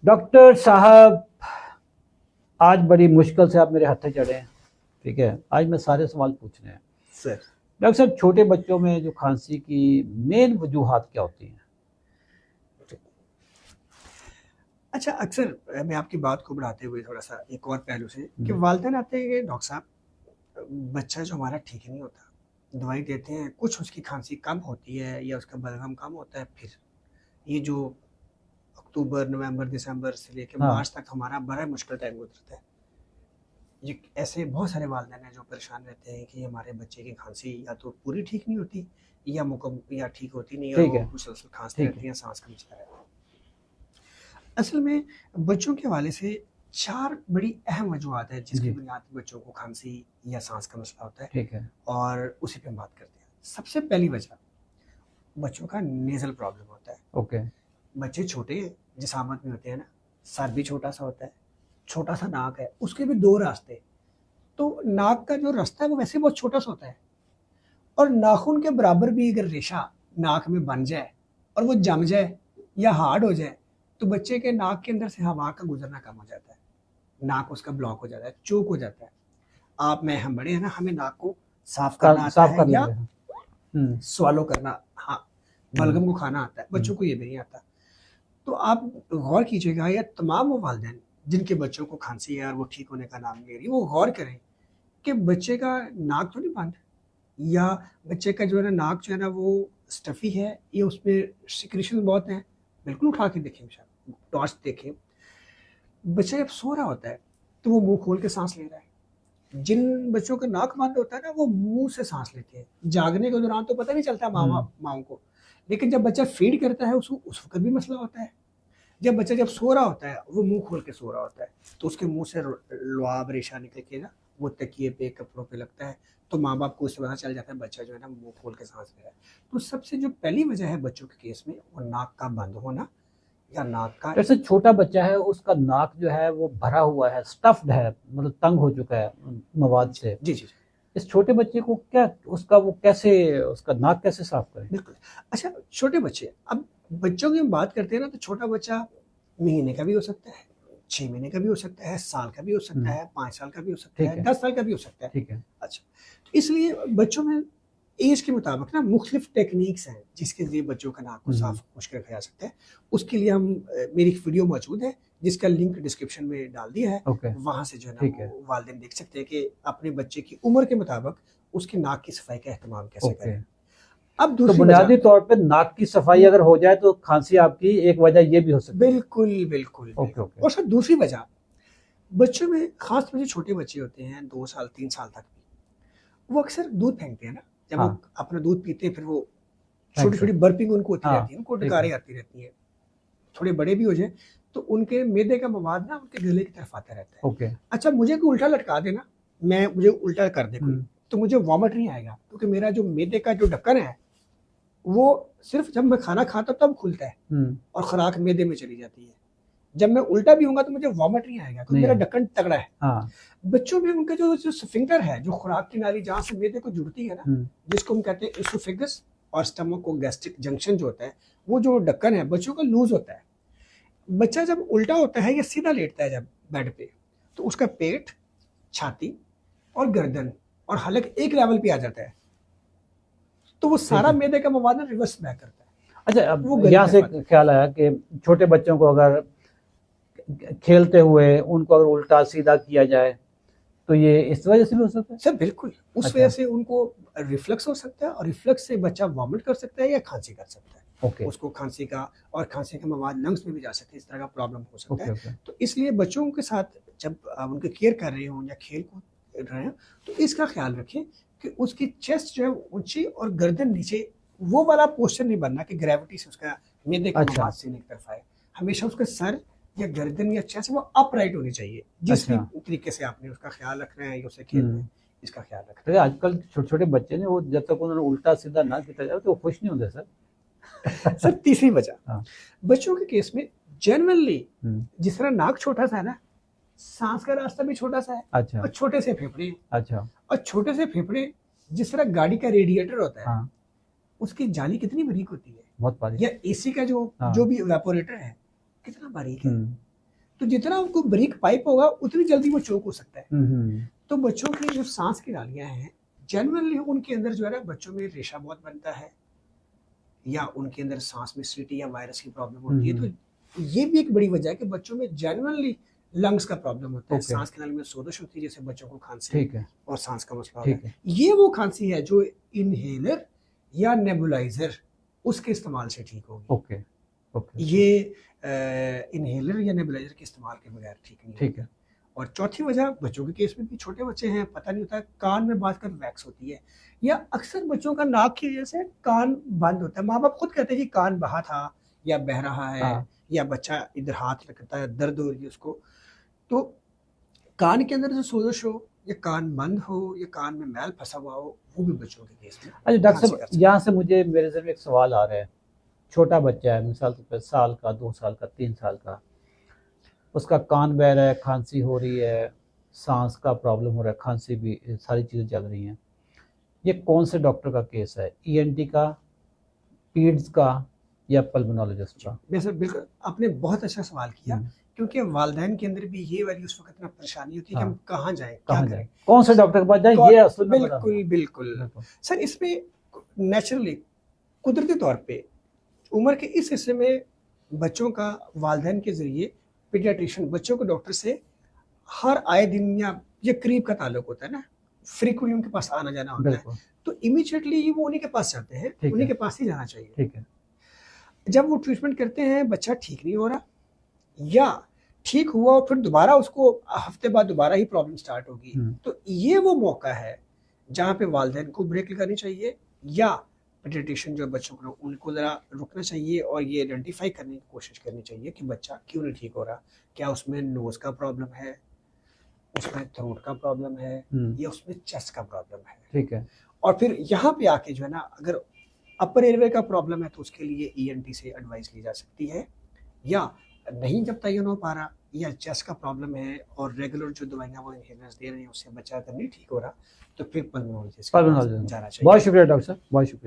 Doctor साहब, आज बड़ी मुश्किल से आप मेरे हत्थे चढ़े हैं। ठीक है, आज मैं सारे सवाल पूछने हैं। सर डॉक्टर साहब, छोटे बच्चों में जो खांसी की मेन वजूहात क्या होती हैं? अच्छा, अक्सर मैं आपकी बात को बढ़ाते हुए थोड़ा सा एक और पहलू से कि हम्म, वालिदैन आते हैं कि डॉक्टर साहब बच्चा जो हमारा ठीक ही नहीं होता, दवाई देते हैं, कुछ उसकी खांसी कम होती है या उसका बलगम कम होता है, फिर ये जो अक्टूबर नवंबर दिसंबर से लेकर हाँ। मार्च तक हमारा बड़ा मुश्किल टाइम गुजरता है। ये ऐसे बहुत सारे वालिदैन हैं जो परेशान रहते हैं कि हमारे बच्चे की खांसी या तो पूरी ठीक नहीं होती या मुकम्मल या ठीक होती नहीं और ठीक वो है। मुसलसल खांसते ठीक है। रहते हैं, सांस का मसला रहता है। असल में बच्चों के हवाले से 4 बड़ी अहम वजूहत है जिसकी जी। बुनियाद पे बच्चों को खांसी या सांस का मसला होता है ठीक है। और उसी पे हम बात करते हैं। सबसे पहली वजह बच्चों का नेज़ल प्रॉब्लम होता है। ओके। बच्चे छोटे जिसामत में होते हैं ना, सर भी छोटा सा होता है, छोटा सा नाक है, उसके भी 2 रास्ते। तो नाक का जो रास्ता है वो वैसे बहुत छोटा सा होता है और नाखून के बराबर भी अगर रेशा नाक में बन जाए और वो जम जाए या हार्ड हो जाए तो बच्चे के नाक के अंदर से हवा का गुजरना कम हो जाता है, नाक उसका ब्लॉक हो जाता है, चोक हो जाता है। आप में हम बड़े हैं ना, हमें नाक को साफ करना आता साफ है कर या लेंगे। हम्म। स्वालो करना, हाँ, हम्म। बलगम को खाना आता है, हम्म। बच्चों को ये भी नहीं आता। तो आप गौर कीजिएगा या तमाम वो वालिदैन जिनके बच्चों को खांसी है और वो ठीक होने का नाम नहीं ले रही, वो गौर करें कि बच्चे का नाक तो नहीं बंद या बच्चे का जो है ना नाक जो है ना वो स्टफी है या उसमें सिक्रेशन बहुत है। बिल्कुल उठा के देखें, टॉर्च देखें। बच्चा जब सो रहा होता है तो वो मुंह खोल के सांस ले रहा है। जिन बच्चों का नाक बंद होता है ना वो मुंह से सांस लेते हैं। जागने के दौरान तो पता नहीं चलता हम्म। माओ को, लेकिन जब बच्चा फीड करता है उसको उस वक्त भी मसला होता है। जब सो रहा होता है वो मुंह खोल के सो रहा होता है तो उसके मुंह से लुआब रेशा निकल के ना वो तकिए पे कपड़ों पे लगता है। तो माँ बाप को उससे पता चल जाता है बच्चा जो है ना मुंह खोल के सांस ले रहा है। तो सबसे जो पहली वजह है बच्चों के केस में वो नाक का बंद होना या नाक का। जैसे छोटा बच्चा है, उसका नाक जो है वो भरा हुआ है, स्टफ्ड है, मतलब तंग हो चुका है मवाद जी से। जी जी, इस छोटे बच्चे को क्या, उसका वो कैसे, उसका नाक कैसे साफ करें? बिल्कुल। अच्छा, छोटे बच्चे, अब बच्चों की हम बात करते हैं ना तो छोटा बच्चा महीने का भी हो सकता है, 6 महीने का भी हो सकता है, साल का भी हो सकता है, 5 साल का भी हो सकता ठीक है, है। 10 साल का भी हो सकता है। ठीक है। अच्छा, तो इसलिए बच्चों में एज के मुताबिक ना मुख्तलिफ टेक्निक्स हैं जिसके जरिए बच्चों का नाक को साफ मुश्क रखा जा सकता है। उसके लिए हम मेरी एक वीडियो मौजूद है जिसका लिंक डिस्क्रिप्शन में डाल दिया है। ओके। वहाँ से जो है ना ठीक है। वो वालिदैन देख सकते हैं कि अपने बच्चे की उम्र के मुताबिक उसकी नाक की सफाई का एहतमाम कैसे ओके। करें। अब तो दूसरी वजह, बुनियादी तौर पे नाक की सफाई अगर हो जाए तो खांसी आपकी एक वजह ये भी हो सकती है। बिल्कुल बिल्कुल ओके। बिल्कुल। ओके। और सर दूसरी वजह, बच्चों में खास तौर से छोटे बच्चे होते हैं 2 साल 3 साल तक भी, वो अक्सर दूध फेंकते हैं ना। जब वो हाँ। अपना दूध पीते हैं फिर वो छोटी थैंक यू। छोटी बर्पिंग उनको होती हाँ। रहती है, उनको ठीक है। डकारें आती रहती हैं। थोड़े बड़े भी हो जाए तो उनके मैदे का मवाद ना उनके गले की तरफ आता रहता है। ओके। अच्छा, मुझे कोई उल्टा लटका देना, मुझे उल्टा कर दे कोई, तो मुझे वॉमिट नहीं आएगा क्योंकि मेरा जो मैदे का जो ढक्कन है वो सिर्फ जब मैं खाना खाता तब खुलता है और खुराक मैदे में चली जाती है। जब मैं उल्टा भी होऊंगा तो मुझे वॉमिट नहीं आएगा क्योंकि मेरा ढक्कन तगड़ा है। हाँ। बच्चों में उनका जो स्फिंक्टर है, जो खुराक की नाली जहाँ से मैदे को जुड़ती है ना, जिसको हम कहते हैं इसोफेगस और स्टमक को गैस्ट्रिक जंक्शन जो होता है, वो जो ढक्कन है बच्चों का लूज होता है। बच्चा जब उल्टा होता है या सीधा लेटता है जब बेड पे, तो उसका पेट, छाती और गर्दन और हलक एक लेवल पे आ जाता है। तो वो सारा मैदे का मवाद रिवर्स बैक करता है। अच्छा, वो अब गले यहाँ की से तरफ आता है। ख्याल आया कि छोटे बच्चों को अगर खेलते हुए उनको अगर उल्टा सीधा किया जाए तो ये इस वजह से भी हो सकता है। सर बिल्कुल, उस अच्छा। वजह से उनको रिफ्लक्स हो सकता है और रिफ्लक्स से बच्चा वॉमिट कर सकता है या खांसी कर सकता है। ओके। उसको खांसी का मवाद लंग्स में भी जा सकता है, इस तरह का प्रॉब्लम हो सकता ओके। है। ओके। तो इसलिए बच्चों के साथ जब आप उनकी केयर कर रहे हो या खेल कूद रहे हो तो इसका ख्याल रखें कि उसकी चेस्ट जो है ऊंची और गर्दन नीचे, वो वाला पोस्चर नहीं बनना कि ग्रेविटी से उसका मैदे का अच्छा। मवाद सीने की तरफ आए। हमेशा उसका सर या गर्दन या चेस्ट वो अपराइट होनी चाहिए। जिस भी अच्छा। तरीके से आपने उसका ख्याल रखना है या उसे खेलना है, इसका ख्याल रखना तो आजकल छोटे छोटे बच्चे ने वो जब तक उन्होंने उल्टा सीधा ना किया जाए तो वो खुश नहीं होते सर। है। सर तीसरी वजह, हाँ। बच्चों के केस में जनरली जिस तरह नाक छोटा सा है ना, सांस का रास्ता भी छोटा सा है। अच्छा। और छोटे से फेफड़े हैं। अच्छा। और छोटे से फेफड़े जिस तरह गाड़ी का रेडिएटर होता है, हाँ। उसकी जाली कितनी बारीक होती है, बहुत बारीक। या एसी का जो हाँ। जो भी इवेपोरेटर है कितना बारीक है। तो जितना उनको बारीक पाइप होगा उतनी जल्दी वो चोक हो सकता है। हम्म। तो बच्चों की जो सांस की नालियां हैं जनरली उनके अंदर जो है ना बच्चों में रेशा बहुत बनता है, या उनके अंदर सांस में सीटी या वायरस की प्रॉब्लम होती है। तो ये भी एक बड़ी वजह है कि बच्चों में जनरली लंग्स का प्रॉब्लम होता है, Okay. सांस की नाली में सोजश होती है, जैसे बच्चों को खांसी ठीक है। और सांस का मसला ठीक होता है। है। ये वो खांसी है जो इनहेलर या नेबुलाइजर उसके इस्तेमाल से ठीक होगी। Okay okay. ये इनहेलर या नेबुलाइजर के इस्तेमाल के बगैर ठीक नहीं ठीक है। और चौथी वजह बच्चों के केस में भी, छोटे बच्चे हैं, पता नहीं होता, कान में बांधकर वैक्स होती है, या अक्सर बच्चों का नाक की वजह से कान बंद होता है। माँ बाप खुद कहते हैं कि कान बहा था या बह रहा है, हाँ। या बच्चा इधर हाथ रखता है, दर्द हो रही है उसको। तो कान के अंदर जो सोजश हो, या कान बंद हो, या कान में मैल फंसा हुआ हो, वो भी बच्चों के केस में। अच्छा डॉक्टर खांसी कर साहब, सकता है। यहाँ से मुझे मेरे जहन में एक सवाल आ रहा है। छोटा बच्चा है, मिसाल के तौर पे साल का, 2 साल का, 3 साल का, उसका कान बह रहा है, खांसी हो रही है, सांस का प्रॉब्लम हो रहा है, खांसी भी, सारी चीज़ें चल रही हैं। ये कौन से डॉक्टर का केस है? ईएनटी का, पीड्स का, या पल्मोनोलॉजिस्ट का? वैसे बिल्कुल आपने बहुत अच्छा सवाल किया, हम्म। क्योंकि वालिदैन के अंदर भी ये वाली उस वक्त ना परेशानी होती है कि हाँ। हम कहाँ जाएं, क्या कहाँ करें। जाए, कौन से डॉक्टर के पास जाए, ये असल में बड़ा बिल्कुल बिल्कुल बिल्कुल। सर, इसमें नेचुरली कुदरती तौर पे उम्र के इस हिस्से में बच्चों का वालिदैन के जरिए पीडियाट्रिशियन बच्चों के डॉक्टर से हर आए दिन या ये करीब का ताल्लुक होता है ना, फ्रीक्वेंटली उनके पास आना जाना होता है, बिल्कुल। तो इमीडिएटली वो उन्हीं के पास जाते हैं, ठीक उन्हीं है। के पास ही जाना चाहिए। ठीक है। जब वो ट्रीटमेंट करते हैं, बच्चा ठीक नहीं हो रहा, या ठीक हुआ और फिर दोबारा उसको हफ्ते बाद दोबारा ही प्रॉब्लम स्टार्ट होगी, तो ये वो मौका है जहाँ पे वालिदैन को ब्रेक लगानी चाहिए, या पीडियाट्रिशियन जो बच्चों को उनको ज़रा रुकना चाहिए और ये आइडेंटिफाई करने की कोशिश करनी चाहिए कि बच्चा क्यों नहीं ठीक हो रहा। क्या उसमें नोज का प्रॉब्लम है, उसमें थ्रोट का प्रॉब्लम है, या उसमें चेस्ट का प्रॉब्लम है। ठीक है। और फिर यहाँ पे आके जो है ना, अगर अपर एयरवे का प्रॉब्लम है तो उसके लिए ईएनटी से एडवाइस ली जा सकती है, या नहीं जब तयन हो पा रहा, या चेस्ट का प्रॉब्लम है और रेगुलर जो दवाइयाँ वो इनहेलर्स दे रहे हैं उससे बच्चा अगर नहीं ठीक हो रहा, तो फिर पल्मोनोलॉजिस्ट के पास जाना चाहिए। बहुत शुक्रिया डॉक्टर साहब, बहुत शुक्रिया।